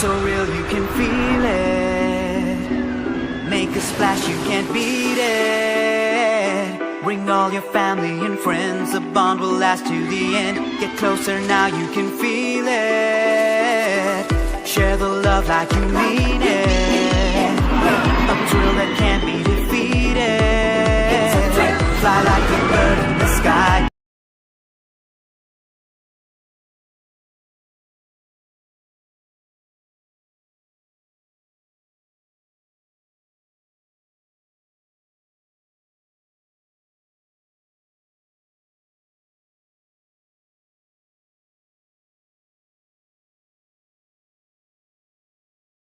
So real you can feel it. Make a splash, you can't beat it. Bring all your family and friends, the bond will last to the end. Get closer now, you can feel it. Share the love like you mean it. A thrill that can't be